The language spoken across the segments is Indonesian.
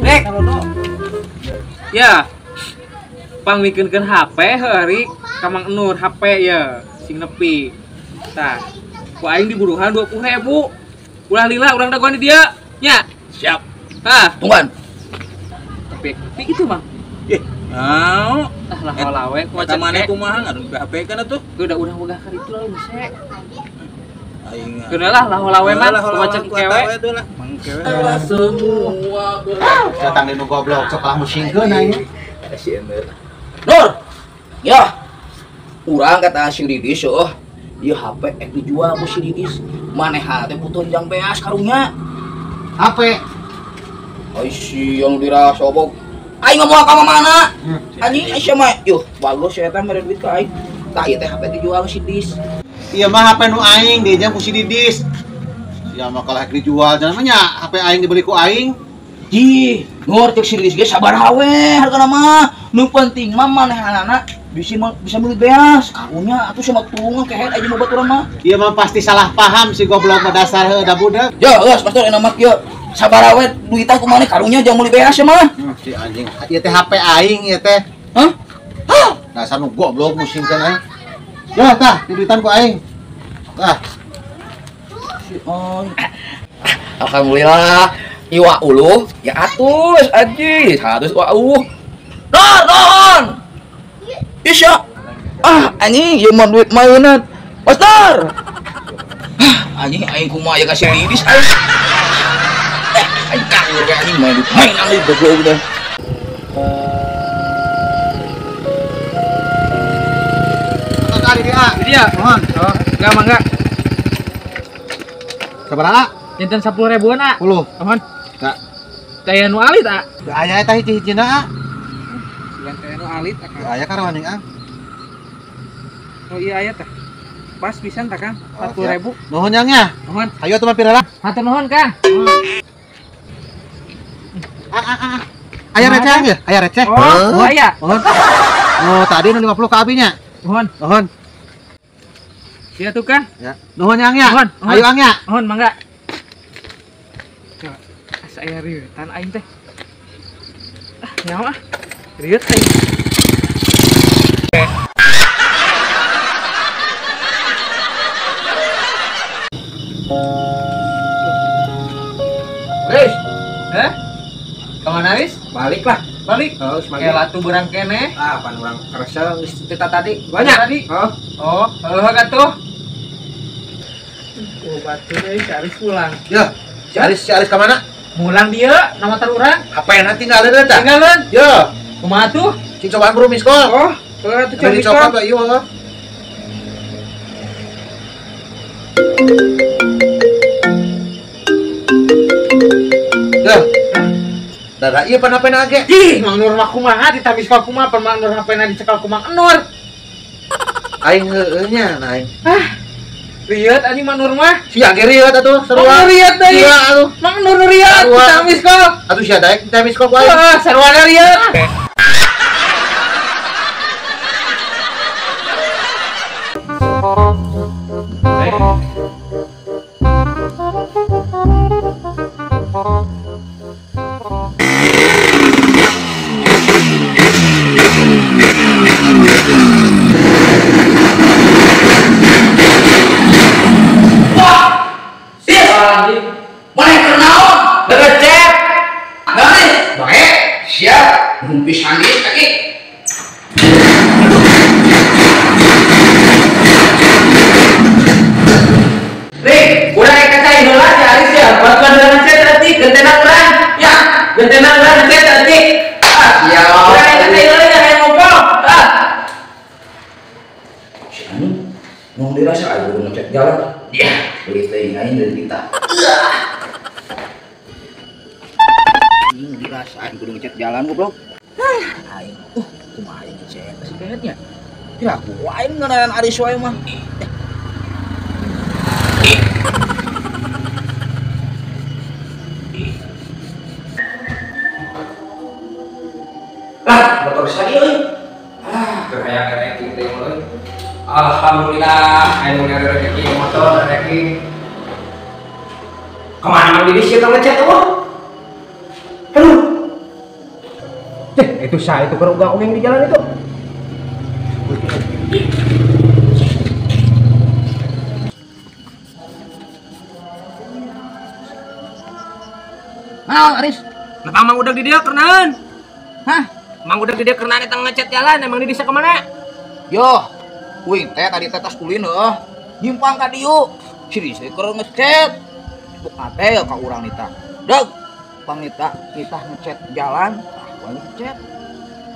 Rek. Ya. Pangmikeunkeun HP heueurik ka Mang Nur HP ya sing nepi. Tah. Ku aing diburuhan 20.000. Ulah lila urang dagoan di dieu nya. Siap. Hah, Tungguan. tapi itu Bang. Naon? Ah lah lawe Eta maneh kumaha ngaran HP kana tuh? Udah wegah ka ditu lah bisa. Aing. Keuna lah lawe mah kumacan kewe. Mang kewe. Semua Datang di nu goblok sok lah musingkeun aing. Nur. Ya. Urang kata si Didis eueuh. Ieu HP ek dijual ku si Didis. Manehna teh butuh jang beas karunya. HP. Ai si yang dira sobok. Aing ngomong ka mana? Anjing Aisyah mah. Yuh, bagus eta mere duit ka aing. Tah ieu teh HP dijual ku si Didis. Iya mah HP nu aing diejang ku si Didis. Ya mah kalau dijual jangan mah nya HP aing dibeli ku aing. Ji, Nur cek si Didis ge sabar hawe hargana mah. Nu penting mah manehanana bisa beli beas. Karunya atuh sama tulungan kehet aja mau baturan mah. Iya mah pasti salah paham si goblok mah dasar heuh da budak. Ya, geus pastor enak mah kieu. Sabar hawe duitan ku maneh karunya jangan beli beas ya mah. Si anjing, ieu teh HP aing ieu teh. Hah? Hah? Dasar nu goblok musingkeun aing. Ya tah, duitan ku aing. Tah. Oh. Alhamdulillah. Iwa ulu ya atus aji, harus wa Don. Isya. Anjing ieu mah duit maeuneut. Pastor. Anjing aing kumaha ya kasih Didis aing. Aing kangen ge anjing main duit mainan deui goblok udah. Kali dia. Mohon. Oh, enggak mangga. Sabaraha? Janten 10.000-an, ah. 10. Mohon. Kak. Daya nu alit, ah. Aya eta hiji-hijina. Silan daya nu alit, ah. Kang. Aya karawaning ah. Oh iya aya teh. Pas pisan tah, Kang. 40.000. Nuhun nyangnya. Mohon. Ayo teman pirara. Hatur nuhun, Kang. Aya receh ya? Aya receh. Oh, aya. Nuhun. Oh, tadi nu 50 ka abinya. Mohon. Nuhun. Sia tuh, Kang. Ya. Nuhun nyangnya. Nuhun. Ayo angnya. Mohon mangga. Coba asa aya rieutan aing teh. Ah, nyawa ah. Rieut aing. Riz, Heh? Kemana, Riz? balik lah. Balik. Oh, Kayak latu berang kene. Ah, pan urang kerasa geus cerita tadi. Banyak tadi. Oh, Oh, heuh atuh. Oh, batu deui cari pulang. Ya. Si Aris ka mana? Mulang dia nama terurang. HP na tinggalin eta. Tinggalin. Ya. Kumaha tuh? Sing cobaan buru miskol. Oh, heuh atuh Dari coba. coklat lah ieu. Ya. Dada ieu pan HP na ge. Ih, Mang Nur mah kumaha ditabis ka kumaha pan Mang Nur HP-na dicekal ku Mang Nur. Aing heueuh nya nah aing. Rieut anjing Mang Nur mah. Sia ge rieuh atuh Mang sarua. Nur rieut deui. Iya atuh. Mang Nur rieut Sarua. ditabis ka. Atuh sia daek kita miskol ku aing. Heeh, sarwana rieut. mana kenaon? Recep. Nani? Bae. Siap. Rumpis handi kaki. Nih, udah kacai heula si Aris ya. Bantuan dengan saya tadi gentenan urang. Ya, gentenan urang saya tadi. Ah, siap. Udah kacai heula ya yang ngobrol. Ah. Si anu mau dirasa aku ngecek jalan. Ya, beli teh aing dari kita. Ini dirasain kudu ngecek jalan goblok. Aing, kumaha aing ngecek si kehetnya. Kira aku aing ngeunaran Aris wae mah. Lah, motor saya euy. Kayak gitu euy. Alhamdulillah, aing mun ada rezeki motor rezeki. Kemana Mang Didis ya ngechat tuh? Aduh. Itu saya itu kerugak yang di jalan itu. Nah, Aris. Kenapa Mang udah di dia kerenan? Hah? Mang udah di dia kerenan eta ngechat jalan, emang Didis kemana? Yo, kuing teh tadi teh tas kulin heuh. Nyimpang ka dieu. Si Ris teh keur ngechat. Buka teh ka urang nita. Deg, Bang Nita, kita ngechat jalan, gua ngechat.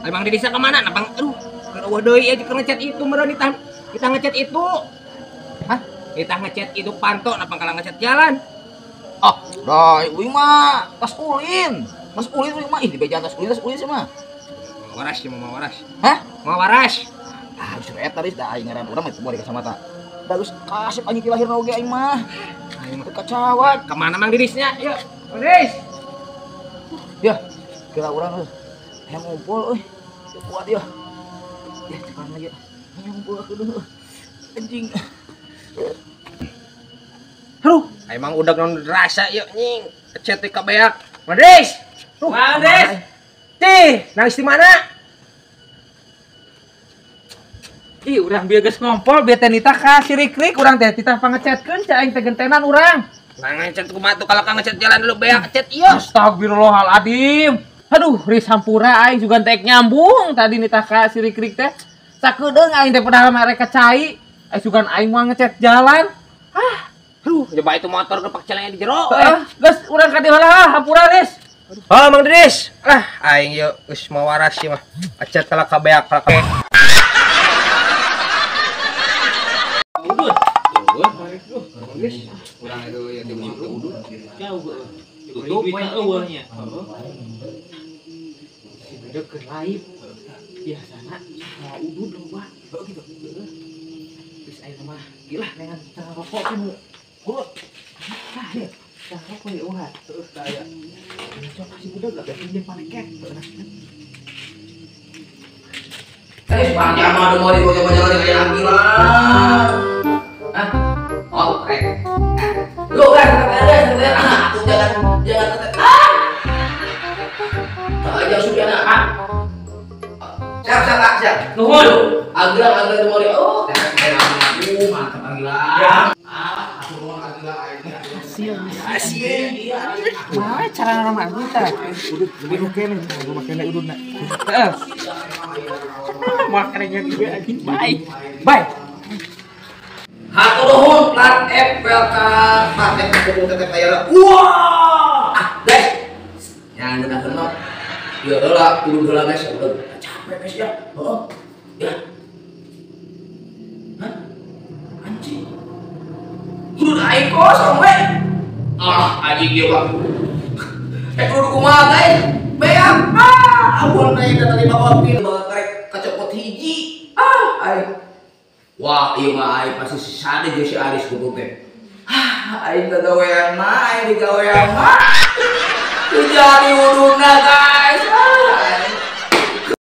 Emang Didis kemana? Napang aduh, keur deui aja ngechat itu meureun kita ngechat itu. Hah? Kita ngechat itu panto napang kalah ngechat jalan. Oh, dai, uing mah tas ulin. Tas ulin uing mah ih di beja tas ulin sih mah. Waras sih mau waras. Hah? Mau waras. Ah, geus eta Ris da aing ngaran urang mah bari ka samata. Bagus kasep anjing ti lahirna oge aing mah. Aing mah Kacawat. kemana Mang Didisnya? Yuk, Mang Didis. Ya, kira urang yang ngumpul euy. Teu kuat ya. Ya, tekan lagi. Yang ngumpul kudu anjing. Aduh, emang udah non rasa yuk nying. Chat ka beak. Mang Didis. Mang Didis. Tih, nangis di mana? Ih, urang bieu geus ngompol, bieu teh nita ka si Rikrik, urang teh titah pangecetkeun ca aing teh gentenan urang. Nah, ngechat kumaha tuh kalau ngechat jalan dulu beak chat ieu. Astagfirullahaladzim. Aduh, Ris hampura aing juga teh nyambung tadi nita ka si Rikrik teh. Sakedeung aing teh padahal mereka cai. Sugan aing mah ngechat jalan. Aduh, coba itu motor kepak celengnya di jero. Geus urang ka dieu lah hampura Ris. Oh, Mang Didis. Aing yuk geus mau waras sih mah. Acet kalau ka beak kalau ka. Urang itu ya di udud. Jauh heuh. Tutup we eueuhnya. Udah ke live. Biasana mau udud loba. Gitu. Terus aing mah gila dengan cara rokok kan. Gua. Nah, ya. Cara rokok ya ulah terus kayak. Coba si budak gak pinjem paket. Bang Jama udah mau dibawa jalan kayak lagi lah. Hah? Oh, rek. Lu kan kata aku jangan aja sudah nak. Siap. Nuhun. Agila mau dia. Oh, aku mantap agila. Ya. Aku mau agila aja. Asyik. Wah, cara nama aku teh. Udud lebih oke nih. Gua makan udud nak. Heeh. Makannya juga lagi. Bye. Hatur nuhun plat FPLK paten kumpul tetep aya. Wah! Guys. Yang udah kenal. Ya lah, kudu heula guys, udah capek guys ya. Heeh. Ya. Hah? Anjing. Kudu aing kosong we. Anjing ieu Bang. Kudu kumaha guys? Beak. Ampun teh tadi bawa pil bawa karek kacopot hiji. Aing. Wah, iya mah aing pasti si Sade jeung si Aris kudu teh. Aing gagawean mah, aing digawean mah. Jadi uduna guys.